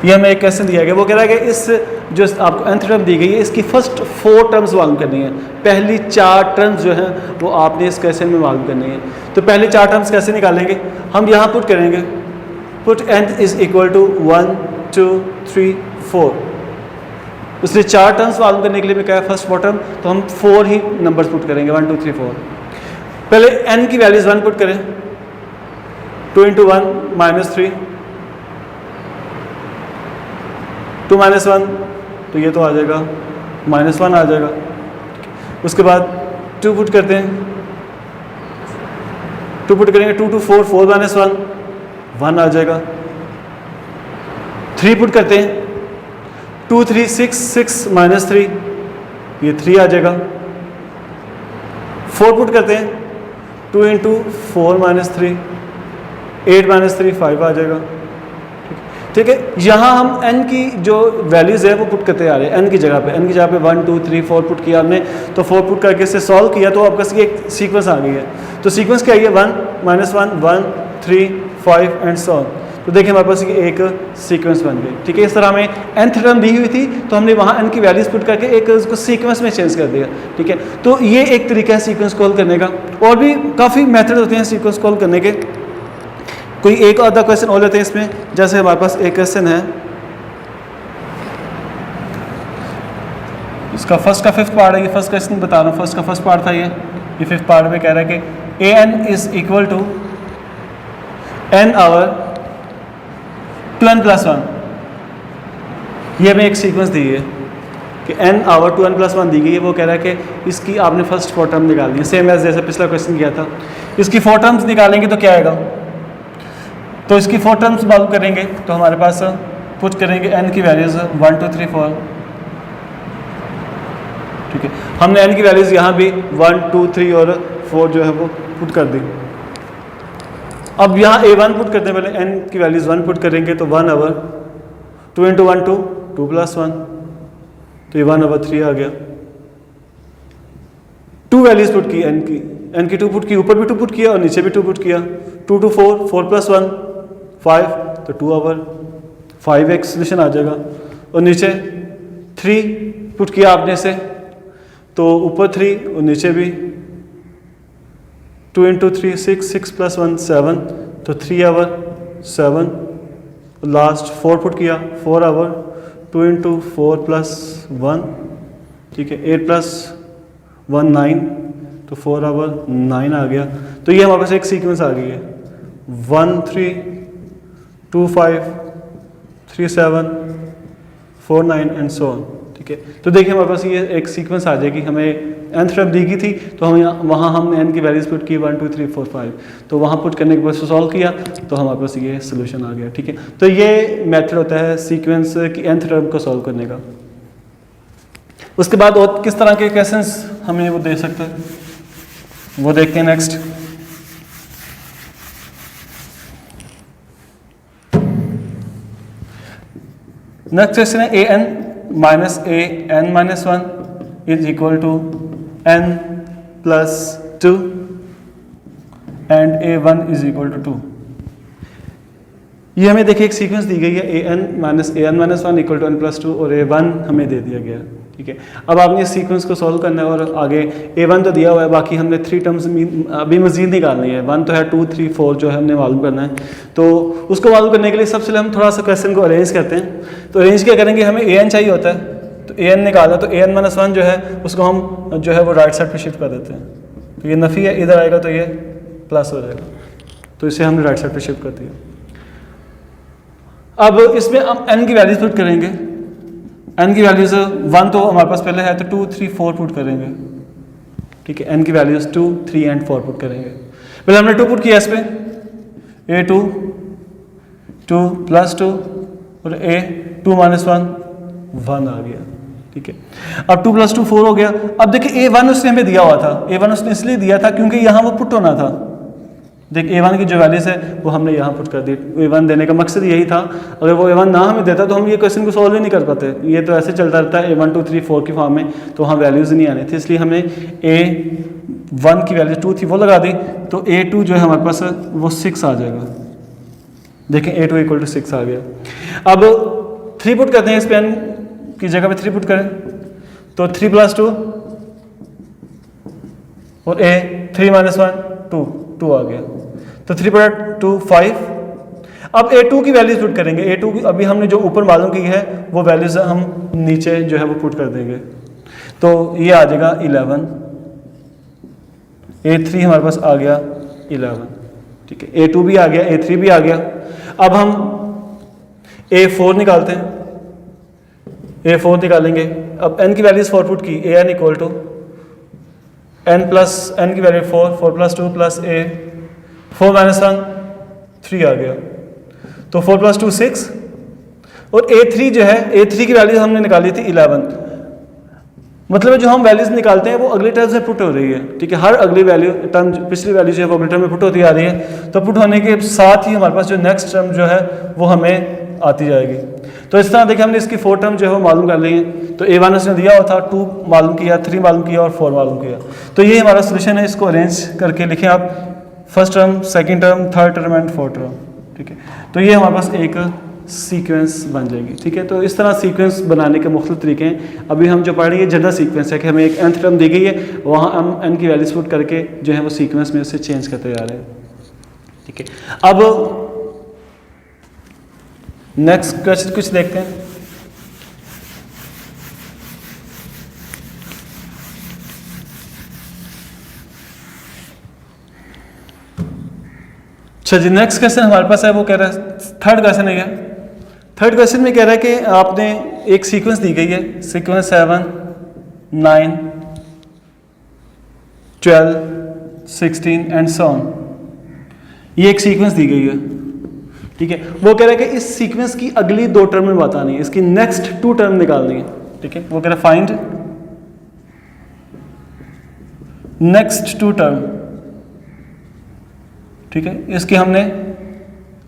Speaker 1: ये हमें एक क्वेश्चन दिया गया, वो कह रहा है कि इस जो आपको nth टर्म दी गई है इसकी फर्स्ट 4 टर्म्स मालूम करनी है। पहली 4 टर्म्स जो हैं वो आपने इस क्वेश्चन में मालूम करनी है। तो पहली 4 टर्म्स कैसे निकालेंगे, हम यहाँ पुट करेंगे, put n is equal to 1 2 3 4। उसने 4 टर्म्स मालूम करने के लिए मैं कहा फर्स्ट 4 टर्म, तो हम 4 ही नंबर्स पुट करेंगे 1 2 3 4। पहले n की वैल्यूज 1 पुट करें, 2 × 1 -3, 2 - 1 तो ये तो आ जाएगा -1 आ जाएगा। उसके बाद 2 पुट करते हैं, 2 पुट करेंगे 2 2 4 4 - 1 1 आ जाएगा। 3 पुट करते हैं, 2 3 6 6 - 3 ये 3 आ जाएगा। 4 पुट करते हैं, 2 × 4 - 3 8 - 3 5 आ जाएगा। ठीक है। यहाँ हम n की जो वैल्यूज़ है वो पुट करते आ रहे हैं, n की जगह पे 1 2 3 4 पुट किया हमने, तो 4 पुट करके इसे सॉल्व किया तो आपका एक सीक्वेंस आ गई है। तो सीक्वेंस क्या है, 1 -1 1 3 5 एंड सो ऑन। तो देखिए हमारे पास ये एक सीक्वेंस बन गई। ठीक है, इस तरह हमें nth टर्म दी हुई थी तो हमने वहाँ n की वैल्यूज़ पुट करके एक उसको सीक्वेंस में चेंज कर दिया। ठीक है, तो ये एक तरीका है सीक्वेंस कॉल करने का। और भी काफ़ी मेथड होते हैं सीक्वेंस कॉल करने के। कोई एक आधा क्वेश्चन और लेते हैं इसमें। जैसे हमारे पास एक क्वेश्चन है, इसका फर्स्ट का फिफ्थ पार्ट है, ये फर्स्ट क्वेश्चन बता रहा हूँ, फर्स्ट का फर्स्ट पार्ट था ये फिफ्थ पार्ट में कह रहा है कि an is equal to n over 2n + 1। ये हमें एक सीक्वेंस दी है कि n आवर 2n + 1 दी गई है। वो कह रहा है कि इसकी आपने फर्स्ट 4 टर्म निकालनी है, सेम एज जैसे पिछला क्वेश्चन किया था। इसकी 4 टर्म्स निकालेंगे तो क्या आएगा, तो इसकी 4 टर्म्स मालूम करेंगे तो हमारे पास पुट करेंगे n की वैल्यूज़ 1 2 3 4। ठीक है, हमने n की वैल्यूज़ यहाँ भी 1 2 3 और 4 जो है वो पुट कर दी। अब यहाँ a1 पुट करते हैं, पहले n की वैल्यूज़ 1 पुट करेंगे तो 1 आवर 2 × 1 2 2 + 1, तो ये 1 आवर 3 आ गया। 2 वैल्यूज़ पुट की n की 2 पुट की, ऊपर भी 2 पुट किया और नीचे भी 2 पुट किया। 2 2 4 4 + 1 5, तो 2 आवर 5x सोल्यूशन आ जाएगा। और नीचे 3 पुट किया आपने से, तो ऊपर 3 और नीचे भी 2 × 3 6 6 + 1 7, तो 3 आवर 7। लास्ट 4 पुट किया 4 आवर 2 × 4 + 1, ठीक है 8 + 1 9, तो 4 आवर 9 आ गया। तो ये हमारे पास एक सीक्वेंस आ गई है 1 3 2 5 3 7 4 9 एंड सो ऑन। ठीक है, तो देखिए हमारे पास ये एक सीक्वेंस आ जाएगी। हमें nth टर्म दी गई थी तो हम वहाँ हमने n की वैल्यूज़ पुट की 1 2 3 4 5, तो वहाँ पुट करने के बाद सॉल्व किया तो हमारे पास ये सोल्यूशन आ गया। ठीक है, तो ये मेथड होता है सीक्वेंस की nth टर्म को सॉल्व करने का। उसके बाद और किस तरह के क्वेश्चंस हमें वो दे सकता है, वो देखते हैं नेक्स्ट। नेक्स्ट क्वेश्चन है an - a n - 1 is equal to n + 2 and a1 is equal to 2। ये हमें देखिए एक सीक्वेंस दी गई है an - an - 1 equal to n + 2 और a1 हमें दे दिया गया। ठीक है, अब आपने इस सीक्वेंस को सॉल्व करना है और आगे a1 तो दिया हुआ है, बाकी हमने 3 टर्म्स अभी मजीद निकालनी है। 1 तो है, 2 3 4 जो है हमने मालूम करना है। तो उसको मालूम करने के लिए सबसे पहले हम थोड़ा सा क्वेश्चन को अरेंज करते हैं। तो अरेंज क्या करेंगे, हमें an चाहिए होता है, तो an निकालना, तो an - 1 जो है उसको हम जो है वो राइट साइड पे शिफ्ट कर देते हैं। तो ये नफ़ी है, इधर आएगा तो ये प्लस हो जाएगा, तो इसे हमने राइट साइड पे शिफ्ट कर दिया। अब इसमें हम n की वैल्यूज पुट करेंगे। n की वैल्यूज 1 तो हमारे पास पहले है, तो 2 3 4 पुट करेंगे। ठीक है, n की वैल्यूज 2 3 एंड 4 पुट करेंगे। पहले हमने 2 पुट किया इस पे, a2 2 + 2 और a2 - 1 आ गया। ठीक है, अब 2 + 2 4 हो गया। अब देखिए a1 उसने हमें दिया हुआ था, a1 उसने इसलिए दिया था क्योंकि यहाँ वो पुट होना था। देखिए a1 की जो वैल्यूज है वो हमने यहाँ पुट कर दी। a1 देने का मकसद यही था, अगर वो a1 ना हमें देता तो हम ये क्वेश्चन को सॉल्व ही नहीं कर पाते। ये तो ऐसे चलता रहता है a1 2 3 4 की फॉर्म में, तो वहाँ वैल्यूज़ नहीं आनी थी, इसलिए हमने a1 की वैल्यू 2 थी वो लगा दी। तो a2 जो है हमारे पास वो 6 आ जाएगा। देखें a2 = 6 आ गया। अब 3 पुट करते हैं, इस पे n की जगह पे 3 पुट करें, तो 3 + 2 और a3 - 1 2 आ गया, तो 3 + 2 5। अब a2 की वैल्यूज पुट करेंगे। a2 की अभी हमने जो ऊपर मालूम की है वो वैल्यूज हम नीचे जो है वो पुट कर देंगे, तो ये आ जाएगा 11। a3 हमारे पास आ गया 11। ठीक है, a2 भी आ गया, a3 भी आ गया। अब हम a4 निकालते हैं, a4 निकालेंगे। अब n की वैल्यूज 4 पुट की, an = n + n की वैल्यू 4 4 + 2 + a 4 - 1 3 आ गया, तो 4 + 2 6। और a3 जो है, a3 की वैल्यू हमने निकाली थी 11। मतलब जो हम वैल्यूज निकालते हैं वो अगली टर्म से पुट हो रही है, ठीक है। हर अगली वैल्यू टर्म पिछली वैल्यू जो है वो अगली टर्म में पुट होती आ रही है, तो पुट होने के साथ ही हमारे पास जो नेक्स्ट टर्म जो है वो हमें आती जाएगी। तो इस तरह देखिए हमने इसकी 4 टर्म जो है वो मालूम कर ली है। तो A1 उसने दिया हुआ था, 2 मालूम किया, 3 मालूम किया और 4 मालूम किया। तो ये हमारा सोल्यूशन है, इसको अरेंज करके लिखें आप, first term, second term, third term and fourth term, ठीक है। तो ये हमारे पास एक सीक्वेंस बन जाएगी, ठीक है। तो इस तरह सीक्वेंस बनाने के मुख्तलिफ तरीके हैं। अभी हम जो पढ़ रहे हैं जनरल सीक्वेंस है कि हमें एक nth टर्म दी गई है, वहाँ हम n की वैल्यूज पुट करके जो है वो सीक्वेंस में उसे चेंज करते जा रहे हैं, ठीक है। अब नेक्स्ट क्वेश्चन कुछ देखते हैं। अच्छा जी, नेक्स्ट क्वेश्चन हमारे पास है वो कह रहा है, थर्ड क्वेश्चन है क्या। थर्ड क्वेश्चन में कह रहा है कि आपने एक सीक्वेंस दी गई है, सीक्वेंस 7, 9, 12, 16 एंड सो ऑन। ये एक सीक्वेंस दी गई है, ठीक है। वो कह रहा है कि इस सीक्वेंस की अगली 2 टर्म में बतानी है, इसकी नेक्स्ट 2 टर्म निकालनी है, ठीक है। वो कह रहा है फाइंड नेक्स्ट 2 टर्म, ठीक है। इसकी हमने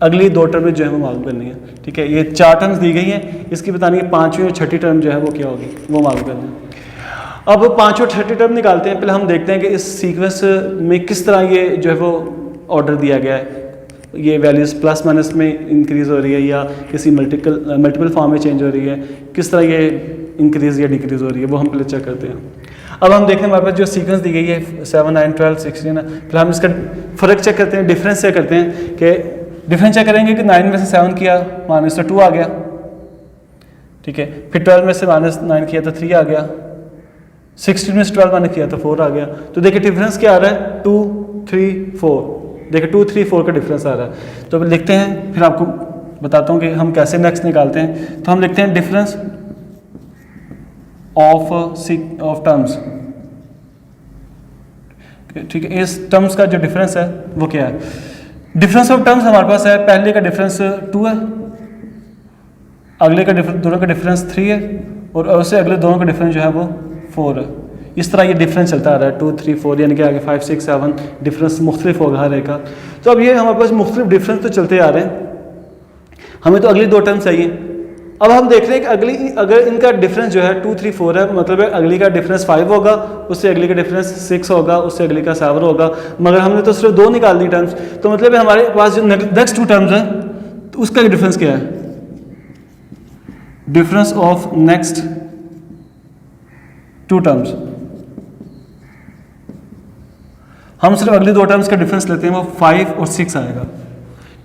Speaker 1: अगली 2 टर्म में जो है वो मालूम करनी है, ठीक है। ये 4 टर्म्स दी गई हैं, इसकी बतानी है 5वीं और 6ठी टर्म जो है वो क्या होगी, वो मालूम करनी है। अब 5वीं और 6ठी टर्म निकालते हैं। पहले हम देखते हैं कि इस सीक्वेंस में किस तरह ये जो है वो ऑर्डर दिया गया है, ये वैल्यूज प्लस माइनस में इंक्रीज हो रही है या किसी मल्टीपल फॉर्म में चेंज हो रही है, किस तरह ये इंक्रीज या डिक्रीज हो रही है, वो हम पहले चेक करते हैं। अब हम देखते हैं हमारे पास जो सीक्वेंस दी गई है 7, 9, 12, 16 है, फिर हम इसका फ़र्क चेक करते हैं, डिफरेंस चेक करते हैं कि डिफरेंस चेक करेंगे कि 9 में से 7 किया -2 आ गया, ठीक है। फिर 12 में से -9 किया तो 3 आ गया, 16 में से 12 माइनस किया तो 4 आ गया। तो देखिए डिफरेंस क्या आ रहा है, 2, 3, 4, देखिए 2, 3, 4 का डिफरेंस आ रहा है। तो लिखते हैं, फिर आपको बताता हूँ कि हम कैसे नेक्स्ट निकालते हैं। तो हम लिखते हैं डिफरेंस ऑफ टर्म्स, ठीक है। इस टर्म्स का जो डिफरेंस है वो क्या है, डिफरेंस ऑफ टर्म्स हमारे पास है, पहले का डिफरेंस 2 है, अगले का दोनों का डिफरेंस 3 है और उससे अगले दोनों का डिफरेंस जो है वो 4 है। इस तरह ये डिफरेंस चलता आ रहा है 2, 3, 4, यानी कि आगे 5, 6, 7 डिफरेंस मुख्तलिफ होगा हर एक का। तो अब ये हमारे पास मुख्तलिफ डिफरेंस तो चलते आ रहे हैं, हमें तो अगली 2 टर्म चाहिए। अब हम देख रहे हैं कि अगर इनका डिफरेंस जो है 2, 3, 4 है, मतलब है अगली का डिफरेंस 5 होगा, उससे अगली का डिफरेंस 6 होगा, उससे अगली का 7 होगा, मगर हमने तो सिर्फ 2 निकालनी टर्म्स। तो मतलब है हमारे पास जो नेक्स्ट 2 टर्म्स हैं तो उसका डिफरेंस क्या है, डिफरेंस ऑफ नेक्स्ट 2 टर्म्स। हम सिर्फ अगली 2 टर्म्स का डिफरेंस लेते हैं, वो 5 और 6 आएगा,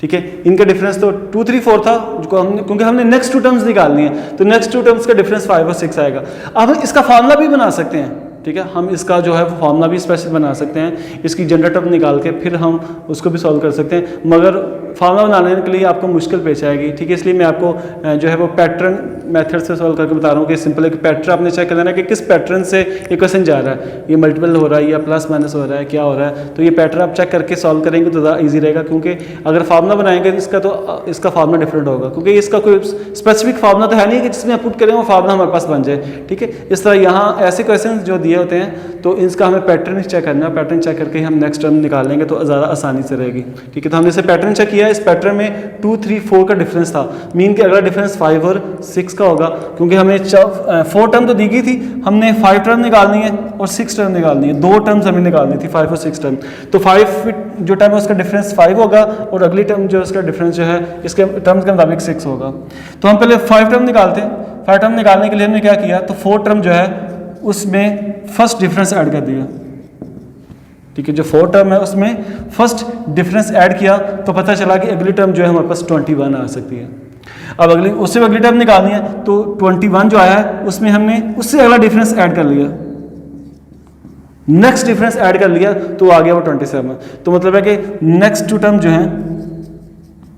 Speaker 1: ठीक है। इनका डिफरेंस तो 2, 3, 4 था, क्योंकि हमने नेक्स्ट 2 टर्म्स निकालनी है, तो नेक्स्ट 2 टर्म्स का डिफरेंस 5 और 6 आएगा। अब हम इसका फार्मूला भी बना सकते हैं, ठीक है। हम इसका जो है फार्मूला भी स्पेशल बना सकते हैं, इसकी जनरल टर्म निकाल के फिर हम उसको भी सॉल्व कर सकते हैं, मगर फार्मूला बनाने के लिए आपको मुश्किल पेश आएगी, ठीक है। इसलिए मैं आपको जो है वो पैटर्न मेथड से सॉल्व करके बता रहा हूँ कि सिंपल एक पैटर्न आपने चेक कर लेना कि किस पैटर्न से ये क्वेश्चन जा रहा है, ये मल्टीपल हो रहा है या प्लस माइनस हो रहा है, क्या हो रहा है। तो ये पैटर्न आप चेक करके सॉल्व करेंगे तो ज़्यादा ईजी रहेगा, क्योंकि अगर फार्मूला बनाएंगे तो इसका फार्मूला डिफरेंट होगा, क्योंकि इसका कोई स्पेसिफिक फार्मूला तो है नहीं कि जिसमें आप पुट करें वो फार्मूला हमारे पास बन जाए, ठीक है। इस तरह यहाँ ऐसे क्वेश्चन जो दिए होते हैं तो इसका हमें पैटर्न चेक करना है, पैटर्न चेक करके हम नेक्स्ट टर्म निकाल लेंगे तो ज़्यादा आसानी से रहेगी, ठीक है। तो हमने इसे पैटर्न चेक किया, इस पैटर्न में 2, 3, 4 का डिफरेंस था, मीन के अगला डिफरेंस 5 और 6 का होगा, क्योंकि हमें 4 टर्म तो दी गई थी, हमने 5 टर्म निकालनी है और 6 टर्म निकालनी है, 2 टर्म्स हमें निकालनी थी, 5 और 6 टर्म। तो 5 जो टर्म है उसका डिफरेंस 5 होगा और अगली टर्म जो उसका डिफरेंस जो है इसके टर्म्स के मुताबिक 6 होगा। तो हम पहले 5 टर्म निकालते हैं। 5 टर्म निकालने के लिए हमने क्या किया, तो 4 टर्म जो है उसमें फर्स्ट डिफरेंस ऐड कर दिया, ठीक है। जो 4 टर्म है उसमें फर्स्ट डिफरेंस ऐड किया तो पता चला कि अगली टर्म जो है हमारे पास 21 आ सकती है। अब उससे अगली टर्म निकालनी है, तो 21 जो आया है उसमें हमने उससे अगला डिफरेंस ऐड कर लिया, नेक्स्ट डिफरेंस ऐड कर लिया तो आ गया वो 27। तो मतलब है कि नेक्स्ट 2 टर्म जो हैं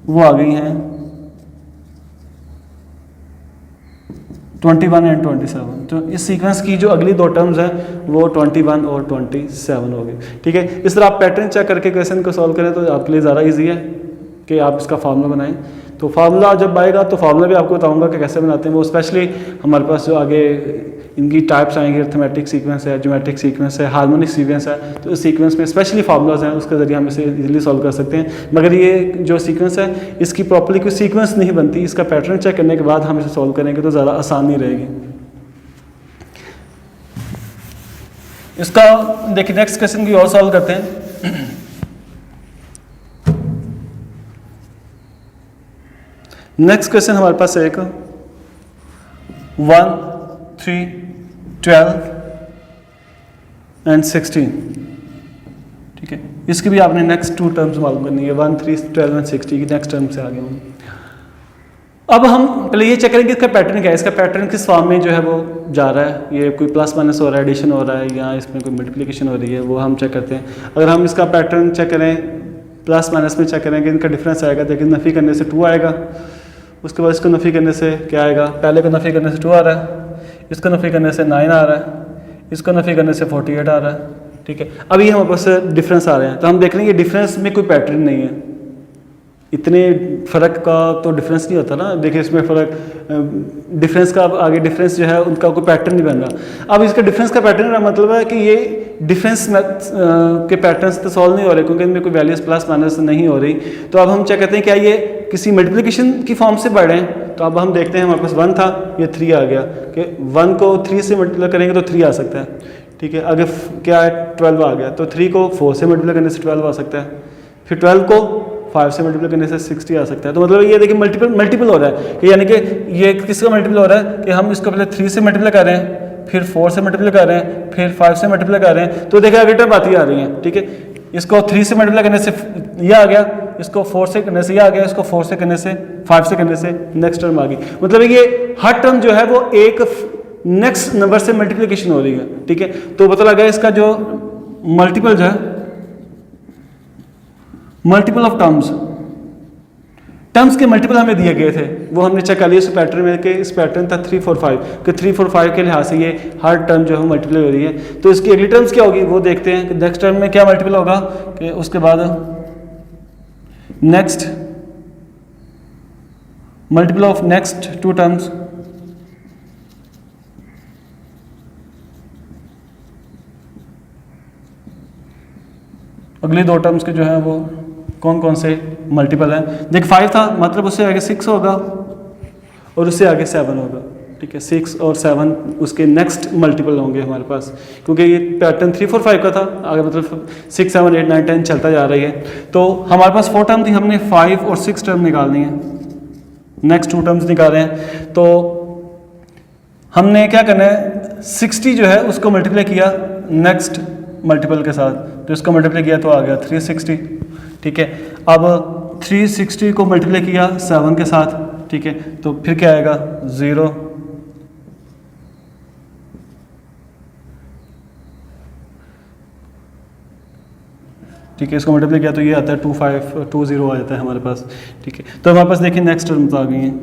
Speaker 1: वो आ गई हैं 21 एंड 27। तो इस सीक्वेंस की जो अगली 2 टर्म्स हैं वो 21 और 27 हो गए, ठीक है। इस तरह आप पैटर्न चेक करके क्वेश्चन को सॉल्व करें तो आपके लिए ज़्यादा इजी है कि आप इसका फार्मूला बनाएं। तो फार्मूला जब आएगा तो फार्मूला भी आपको बताऊंगा कि कैसे बनाते हैं, वो स्पेशली हमारे पास जो आगे इनकी टाइप्स आएंगे, अर्थमेटिक सीक्वेंस है, ज्योमेट्रिक सीक्वेंस है, हार्मोनिक सीक्वेंस है। तो इस सीक्वेंस में स्पेशली फार्मूलाज हैं, उसके ज़रिए हम इसे इजीली सॉल्व कर सकते हैं। मगर ये जो सीक्वेंस है इसकी प्रॉपर्ली कोई सीक्वेंस नहीं बनती, इसका पैटर्न चेक करने के बाद हम इसे सॉल्व करेंगे तो ज़्यादा आसानी रहेगी। इसका देखिए नेक्स्ट क्वेश्चन की और सॉल्व करते हैं। नेक्स्ट क्वेश्चन हमारे पास है एक 1, 3, 12 एंड 16। ठीक है, इसकी भी आपने नेक्स्ट 2 टर्म्स मालूम करनी है, 1, 3, 12 एंड 60 की नेक्स्ट टर्म से आगे होंगे। अब हम पहले ये चेक करेंगे इसका पैटर्न क्या है, इसका पैटर्न किस फॉर्म में जो है वो जा रहा है, ये कोई प्लस माइनस हो रहा है, एडिशन हो रहा है, या इसमें कोई मल्टीप्लिकेशन हो रही है, वो हम चेक करते हैं। अगर हम इसका पैटर्न चेक करें प्लस माइनस में चेक करेंगे, इनका डिफरेंस आएगा, देखिए नफ़ी करने से 2 आएगा, उसके बाद इसको नफ़ी करने से क्या आएगा, पहले को नफ़ी करने से 2 आ रहा है, इसको नफ़ी करने से 9 आ रहा है, इसको नफ़ी करने से 48 आ रहा है। ठीक है, अभी हमारे पास डिफरेंस आ रहे हैं, तो हम देख लेंगे डिफरेंस में कोई पैटर्न नहीं है, इतने फ़र्क का तो डिफरेंस नहीं होता ना। देखिए इसमें फ़र्क डिफरेंस का आगे डिफरेंस जो है उनका कोई पैटर्न नहीं बन रहा। अब इसका डिफरेंस का पैटर्न का मतलब है कि ये डिफरेंस के पैटर्न्स तो सॉल्व नहीं हो रहे, क्योंकि इनमें कोई वैल्यूज प्लस माइनस नहीं हो रही। तो अब हम क्या कहते हैं, क्या ये किसी मल्टीप्लिकेशन की फॉर्म से बढ़ रहे हैं? तो अब हम देखते हैं, हमारे पास 1 था, ये 3 आ गया, कि 1 को 3 से मल्टीप्लाई करेंगे तो 3 आ सकता है। ठीक है, आगे क्या है, 12 आ गया, तो 3 को 4 से मल्टीप्लाई करने से 12 आ सकता है, फिर 12 को 5 से मल्टीप्लाई करने से 60 आ सकता है। तो मतलब ये देखिए मल्टीपल हो रहा है, कि यानी कि ये किसका मल्टीपल हो रहा है कि हम इसको पहले 3 से मल्टीप्लाई कर रहे हैं, फिर 4 से मल्टीप्लाई कर रहे हैं, फिर 5 से मल्टीप्लाई कर रहे हैं। तो देखिए आगे टर्म आती आ रही है। ठीक है, इसको 3 से मल्टीप्लाई करने से ये आ गया, इसको 4 से करने से ये आ गया, इसको 4 से करने से 5 से करने से नेक्स्ट टर्म आ गई। मतलब ये हर टर्म जो है वो एक नेक्स्ट नंबर से मल्टीप्लिकेशन हो रही है। ठीक है, तो पता लगा इसका जो मल्टीपल जो है, मल्टीपल ऑफ टर्म्स के मल्टीपल हमें दिए गए थे, वो हमने चेक कर लिया इस पैटर्न में, कि इस पैटर्न था 3, 4, 5 कि 3, 4, 5 के लिहाज से ये हर टर्म जो है मल्टीप्लाई हो रही है। तो इसकी अगली टर्म्स क्या होगी वो देखते हैं कि नेक्स्ट टर्म में क्या मल्टीपल होगा, कि उसके बाद next multiple of next 2 terms, अगली 2 टर्म्स के जो है वो कौन कौन से मल्टीपल हैं। देख 5 था, मतलब उससे आगे 6 होगा और उससे आगे 7 होगा। ठीक है, 6 और 7 उसके नेक्स्ट मल्टीपल होंगे हमारे पास, क्योंकि ये पैटर्न 3, 4, 5 का था, आगे मतलब 6, 7, 8, 9, 10 चलता जा रही है। तो हमारे पास 4 टर्म थी, हमने 5 और 6 टर्म निकालनी है, नेक्स्ट 2 टर्म्स निकाले हैं। तो हमने क्या करना है, 60 जो है उसको मल्टीप्लाई किया नेक्स्ट मल्टीपल के साथ, तो इसको मल्टीप्लाई किया तो आ गया 360। ठीक है, अब 360 को मल्टीप्लाई किया 7 के साथ, ठीक है, तो फिर क्या आएगा 0। ठीक है, इसको मल्टीप्लाई किया तो ये आता है 2520 आ जाता है हमारे पास। ठीक है, तो हमारे पास देखिए नेक्स्ट टर्म्स आ गई हैं,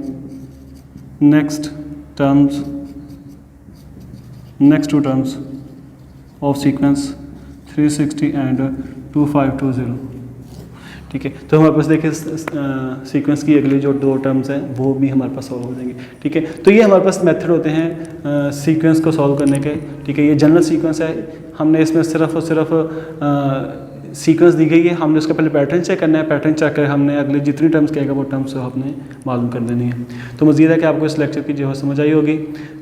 Speaker 1: next terms, next 2 terms of sequence 360 and 2520। ठीक है, तो हमारे पास देखिए सीक्वेंस की अगली जो 2 टर्म्स हैं वो भी हमारे पास सॉल्व हो जाएंगे। ठीक है, तो ये हमारे पास मेथड होते हैं सीक्वेंस को सॉल्व करने के। ठीक है, ये जनरल सीक्वेंस है, हमने इसमें सिर्फ और सिर्फ सीक्वेंस दी गई है, हमने उसका पहले पैटर्न चेक करना है, पैटर्न चेक कर हमने अगले जितनी टर्म्स कहेगा वो टर्म्स आपने मालूम कर देनी है। तो मज़ीद है कि आपको इस लेक्चर की जो है समझ आई होगी,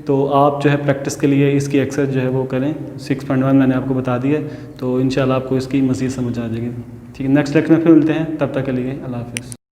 Speaker 1: तो आप जो है प्रैक्टिस के लिए इसकी एक्सरसाइज जो है वो करें। 6.1 मैंने आपको बता दी है, तो इंशाल्लाह आपको इसकी मज़ीद समझ आ जाएगी। ठीक है, नेक्स्ट लेक्चर में फिर मिलते हैं, तब तक के लिए अल्लाह हाफ़िज़।